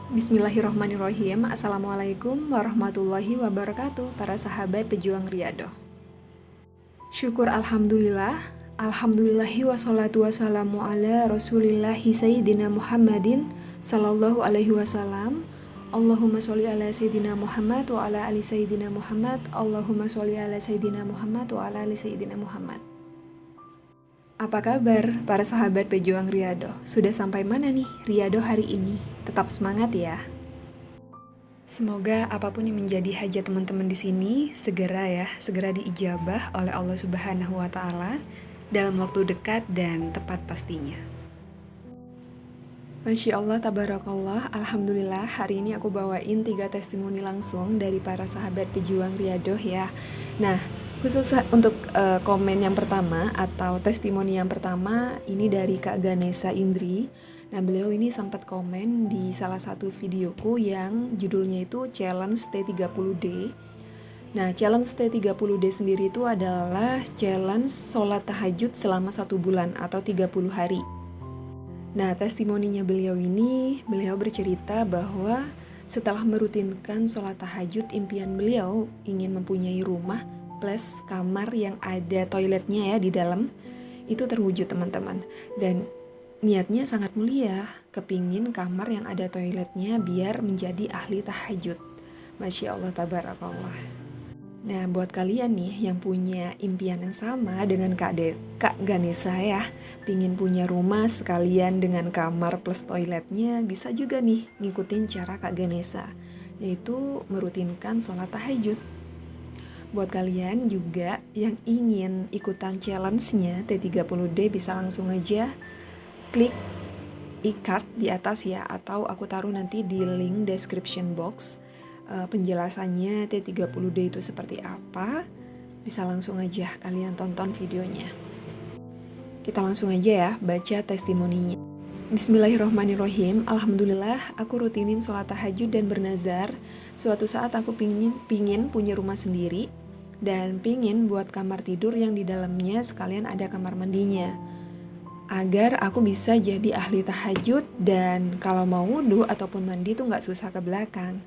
Bismillahirrahmanirrahim. Assalamualaikum warahmatullahi wabarakatuh, para sahabat pejuang Riyadhah. Syukur alhamdulillah, alhamdulillahi wassalatu wassalamu ala rasulillahi sayyidina Muhammadin sallallahu alaihi wasallam. Allahumma sholli ala sayyidina Muhammad wa ala ali sayyidina Muhammad. Allahumma sholli ala sayyidina Muhammad wa ala ali sayyidina Muhammad. Apa kabar para sahabat pejuang Riyadhah? Sudah sampai mana nih Riyadhah hari ini? Tetap semangat ya. Semoga apapun yang menjadi hajat teman-teman di sini segera diijabah oleh Allah Subhanahu wa taala dalam waktu dekat dan tepat pastinya. Masya Allah, tabarakallah, alhamdulillah, hari ini aku bawain 3 testimoni langsung dari para sahabat pejuang Riyadhah ya. Nah, khusus untuk komen yang pertama atau testimoni yang pertama ini dari Kak Ganesha Indri. Nah, beliau ini sempat komen di salah satu videoku yang judulnya itu Challenge T30D. Nah, Challenge T30D sendiri itu adalah challenge sholat tahajud selama 1 bulan atau 30 hari. Nah, testimoninya beliau bercerita bahwa setelah merutinkan sholat tahajud, impian beliau ingin mempunyai rumah plus kamar yang ada toiletnya ya di dalam, itu terwujud teman-teman. Dan niatnya sangat mulia, kepingin kamar yang ada toiletnya biar menjadi ahli tahajud. Masya Allah, tabarakallah. Nah, buat kalian nih yang punya impian yang sama dengan Kak Ganesha ya, pingin punya rumah sekalian dengan kamar plus toiletnya, bisa juga nih ngikutin cara Kak Ganesha, yaitu merutinkan sholat tahajud. Buat kalian juga yang ingin ikutan challenge-nya T30D bisa langsung aja klik e-card di atas ya, atau aku taruh nanti di link description box penjelasannya T30D itu seperti apa. Bisa langsung aja kalian tonton videonya. Kita langsung aja ya baca testimoninya. Bismillahirrahmanirrahim. Alhamdulillah, aku rutinin sholat tahajud dan bernazar. Suatu saat aku pingin punya rumah sendiri dan pingin buat kamar tidur yang di dalamnya sekalian ada kamar mandinya, agar aku bisa jadi ahli tahajud dan kalau mau wudhu ataupun mandi tuh gak susah ke belakang.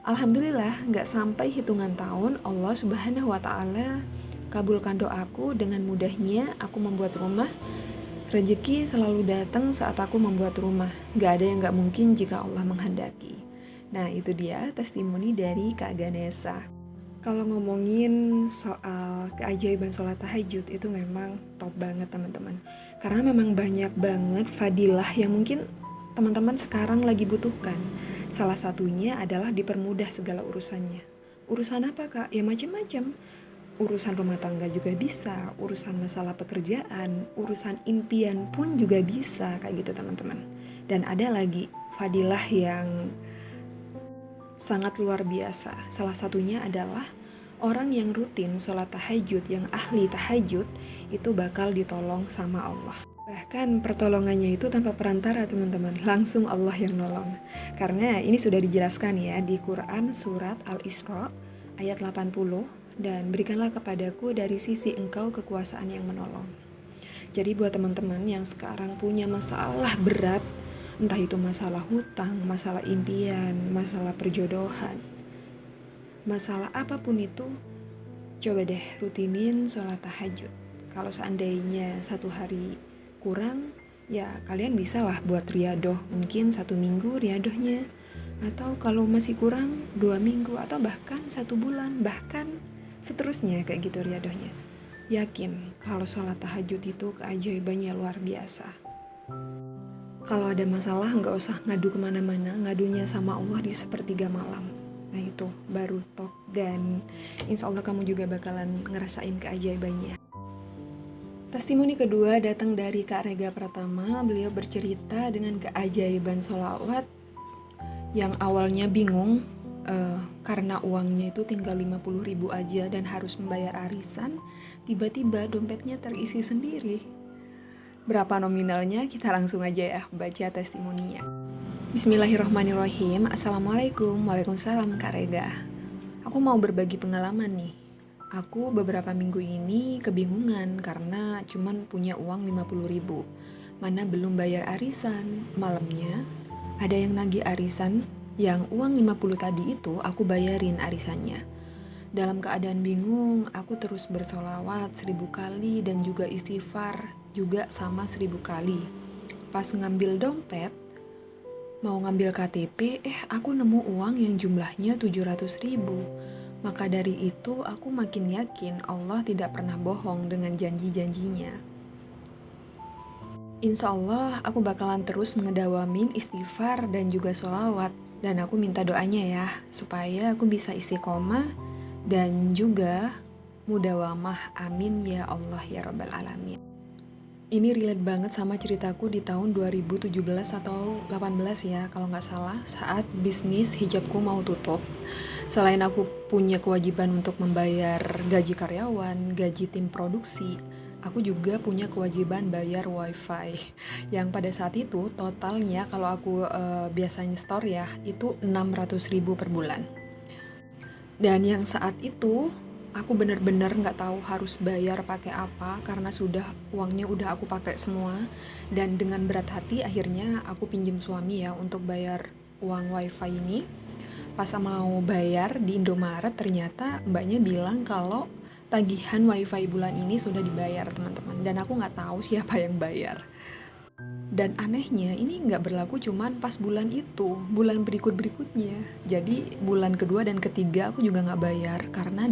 Alhamdulillah, gak sampai hitungan tahun Allah Subhanahu wa ta'ala kabulkan doaku. Dengan mudahnya aku membuat rumah. Rezeki selalu datang saat aku membuat rumah. Gak ada yang gak mungkin jika Allah menghendaki. Nah, itu dia testimoni dari Kak Ganesha. Kalau ngomongin soal keajaiban sholat tahajud itu memang top banget teman-teman. Karena memang banyak banget fadilah yang mungkin teman-teman sekarang lagi butuhkan. Salah satunya adalah dipermudah segala urusannya. Urusan apa Kak? Ya macam-macam. Urusan rumah tangga juga bisa, urusan masalah pekerjaan, urusan impian pun juga bisa, kayak gitu teman-teman. Dan ada lagi fadilah yang sangat luar biasa. Salah satunya adalah orang yang rutin sholat tahajud, yang ahli tahajud, itu bakal ditolong sama Allah. Bahkan pertolongannya itu tanpa perantara teman-teman, langsung Allah yang nolong. Karena ini sudah dijelaskan ya di Quran surat Al-Isra ayat 80, dan berikanlah kepadaku dari sisi engkau kekuasaan yang menolong. Jadi buat teman-teman yang sekarang punya masalah berat, entah itu masalah hutang, masalah impian, masalah perjodohan, masalah apapun itu, coba deh rutinin sholat tahajud. Kalau seandainya 1 hari kurang, ya kalian bisa lah buat riyadhah, mungkin 1 minggu riyadhahnya, atau kalau masih kurang 2 minggu, atau bahkan 1 bulan, bahkan seterusnya kayak gitu riyadhahnya. Yakin kalau sholat tahajud itu keajaibannya luar biasa. Kalau ada masalah gak usah ngadu kemana-mana, ngadunya sama Allah di sepertiga malam. Nah itu baru top, dan insya Allah kamu juga bakalan ngerasain keajaibannya. Testimoni kedua datang dari Kak Rega Pratama. Beliau bercerita dengan keajaiban sholawat yang awalnya bingung karena uangnya itu tinggal 50.000 aja dan harus membayar arisan. Tiba-tiba dompetnya terisi sendiri. Berapa nominalnya? Kita langsung aja ya baca testimoninya. Bismillahirrahmanirrahim. Assalamualaikum. Waalaikumsalam Kak Rega. Aku mau berbagi pengalaman nih. Aku beberapa minggu ini kebingungan karena cuman punya uang 50.000. Mana belum bayar arisan. Malamnya ada yang nagih arisan yang uang 50 tadi itu aku bayarin arisannya. Dalam keadaan bingung, aku terus bersolawat 1000 kali dan juga istighfar juga sama 1000 kali. Pas ngambil dompet, mau ngambil KTP, aku nemu uang yang jumlahnya 700.000. Maka dari itu aku makin yakin Allah tidak pernah bohong dengan janji-janjinya. Insya Allah aku bakalan terus mengedawamin istighfar dan juga sholawat. Dan aku minta doanya ya, supaya aku bisa istiqomah dan juga mudawamah. Amin ya Allah ya Rabbal Alamin. Ini relate banget sama ceritaku di tahun 2017 atau 18 ya, kalau nggak salah, saat bisnis hijabku mau tutup. Selain aku punya kewajiban untuk membayar gaji karyawan, gaji tim produksi, aku juga punya kewajiban bayar wifi. Yang pada saat itu totalnya kalau aku biasanya store ya, itu 600.000 per bulan. Dan yang saat itu aku bener-bener nggak tahu harus bayar pakai apa karena uangnya udah aku pakai semua. Dan dengan berat hati akhirnya aku pinjam suami ya untuk bayar uang wifi ini. Pas mau bayar di Indomaret ternyata mbaknya bilang kalau tagihan wifi bulan ini sudah dibayar teman-teman. Dan aku nggak tahu siapa yang bayar. Dan anehnya ini nggak berlaku cuman pas bulan itu, bulan berikutnya. Jadi bulan kedua dan ketiga aku juga nggak bayar karena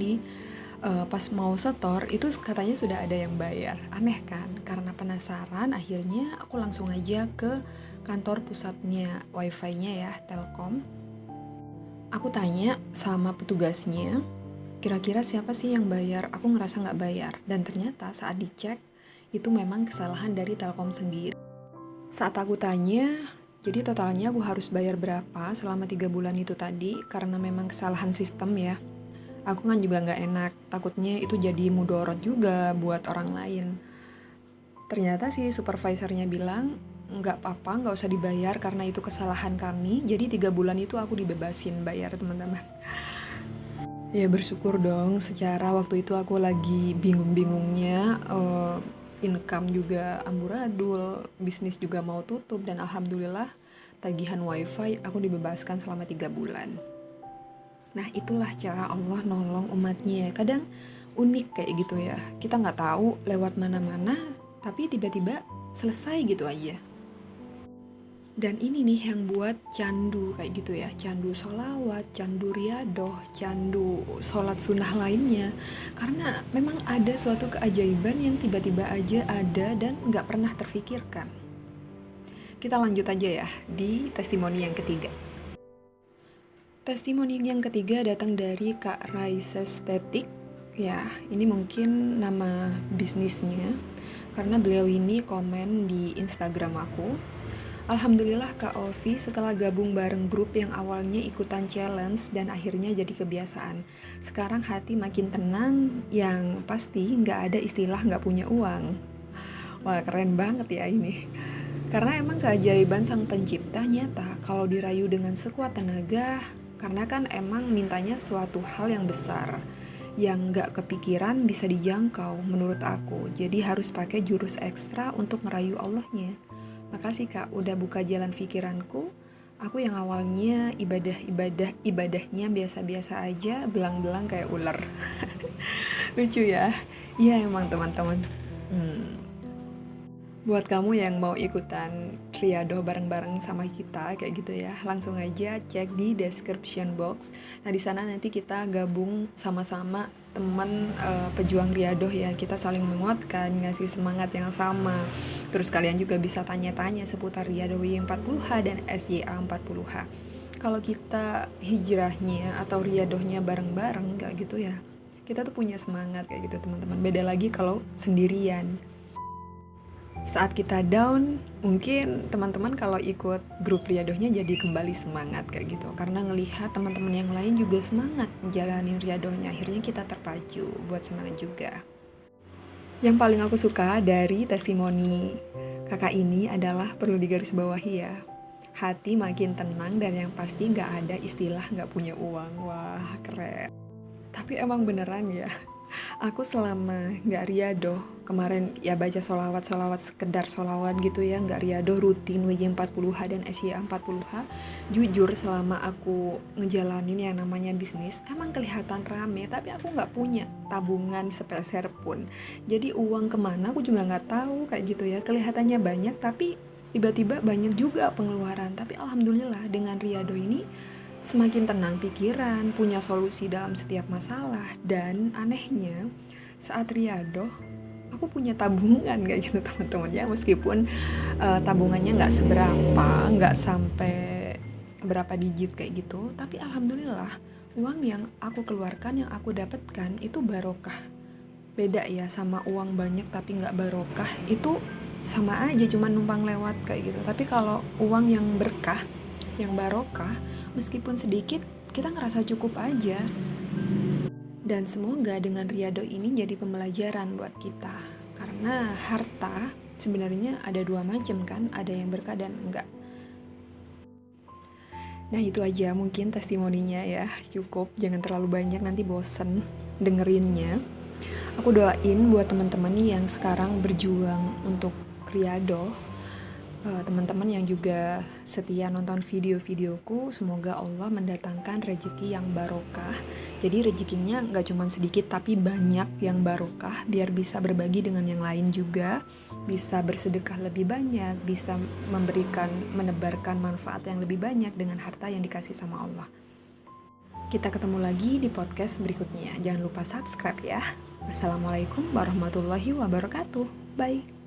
pas mau setor itu katanya sudah ada yang bayar. Aneh kan? Karena penasaran akhirnya aku langsung aja ke kantor pusatnya wifi-nya ya, Telkom. Aku tanya sama petugasnya, kira-kira siapa sih yang bayar? Aku ngerasa nggak bayar. Dan ternyata saat dicek itu memang kesalahan dari Telkom sendiri. Saat aku tanya, jadi totalnya aku harus bayar berapa selama 3 bulan itu tadi karena memang kesalahan sistem ya. Aku kan juga nggak enak, takutnya itu jadi mudorot juga buat orang lain. Ternyata si supervisornya bilang, nggak apa-apa, nggak usah dibayar karena itu kesalahan kami. Jadi 3 bulan itu aku dibebasin bayar teman-teman. Ya bersyukur dong, secara waktu itu aku lagi bingung-bingungnya, income juga amburadul, bisnis juga mau tutup, dan alhamdulillah tagihan wifi aku dibebaskan selama 3 bulan. Nah itulah cara Allah nolong umatnya. Kadang unik kayak gitu ya, kita nggak tahu lewat mana-mana tapi tiba-tiba selesai gitu aja. Dan ini nih yang buat candu kayak gitu ya, candu sholawat, candu riadoh, candu sholat sunnah lainnya. Karena memang ada suatu keajaiban yang tiba-tiba aja ada dan gak pernah terfikirkan. Kita lanjut aja ya di testimoni yang ketiga. Testimoni yang ketiga datang dari Kak Raisa Estetik. Ya, ini mungkin nama bisnisnya karena beliau ini komen di Instagram aku. Alhamdulillah Kak Ovi, setelah gabung bareng grup yang awalnya ikutan challenge dan akhirnya jadi kebiasaan. Sekarang hati makin tenang, yang pasti nggak ada istilah nggak punya uang. Wah keren banget ya ini. Karena emang keajaiban sang pencipta nyata kalau dirayu dengan sekuat tenaga, karena kan emang mintanya suatu hal yang besar, yang nggak kepikiran bisa dijangkau menurut aku. Jadi harus pakai jurus ekstra untuk merayu Allahnya. Makasih Kak, udah buka jalan pikiranku. Aku yang awalnya ibadahnya biasa-biasa aja, belang-belang kayak ular. Lucu ya? Iya emang teman-teman. Buat kamu yang mau ikutan riadoh bareng-bareng sama kita kayak gitu ya, langsung aja cek di description box. Nah di sana nanti kita gabung sama-sama teman pejuang riadoh ya, kita saling menguatkan, ngasih semangat yang sama. Terus kalian juga bisa tanya-tanya seputar riadoh Y40H dan SYA 40H. Kalau kita hijrahnya atau riadohnya bareng-bareng kayak gitu ya, kita tuh punya semangat kayak gitu teman-teman. Beda lagi kalau sendirian. Saat kita down, mungkin teman-teman kalau ikut grup riadohnya jadi kembali semangat kayak gitu. Karena ngelihat teman-teman yang lain juga semangat menjalani riadohnya, akhirnya kita terpacu buat semangat juga. Yang paling aku suka dari testimoni kakak ini adalah perlu digarisbawahi ya. hati makin tenang, dan yang pasti nggak ada istilah nggak punya uang. Wah, keren. Tapi emang beneran ya, aku selama nggak riadoh, kemarin ya baca solawat-solawat, sekedar solawat gitu ya, nggak riadoh rutin WJ 40H dan SYA 40H. Jujur selama aku ngejalanin yang namanya bisnis, emang kelihatan rame, tapi aku nggak punya tabungan sepeser pun. Jadi uang kemana aku juga nggak tahu kayak gitu ya, kelihatannya banyak tapi tiba-tiba banyak juga pengeluaran. Tapi alhamdulillah dengan riadoh ini semakin tenang pikiran, punya solusi dalam setiap masalah. Dan anehnya saat riadoh aku punya tabungan kayak gitu teman-teman ya, meskipun tabungannya nggak seberapa, nggak sampai berapa digit kayak gitu, tapi alhamdulillah uang yang aku keluarkan, yang aku dapatkan itu barokah. Beda ya sama uang banyak tapi nggak barokah, itu sama aja cuma numpang lewat kayak gitu. Tapi kalau uang yang berkah, yang barokah, meskipun sedikit kita ngerasa cukup aja. Dan semoga dengan riadoh ini jadi pembelajaran buat kita, karena harta sebenarnya ada dua macam kan, ada yang berkah dan enggak. Nah itu aja mungkin testimoninya ya, cukup, jangan terlalu banyak nanti bosen dengerinnya. Aku doain buat teman-teman yang sekarang berjuang untuk riadoh, teman-teman yang juga setia nonton video-videoku, semoga Allah mendatangkan rezeki yang barokah. Jadi rezekinya nggak cuma sedikit tapi banyak yang barokah, biar bisa berbagi dengan yang lain juga, bisa bersedekah lebih banyak, bisa menebarkan manfaat yang lebih banyak dengan harta yang dikasih sama Allah. Kita ketemu lagi di podcast berikutnya. Jangan lupa subscribe ya. Wassalamualaikum warahmatullahi wabarakatuh. Bye.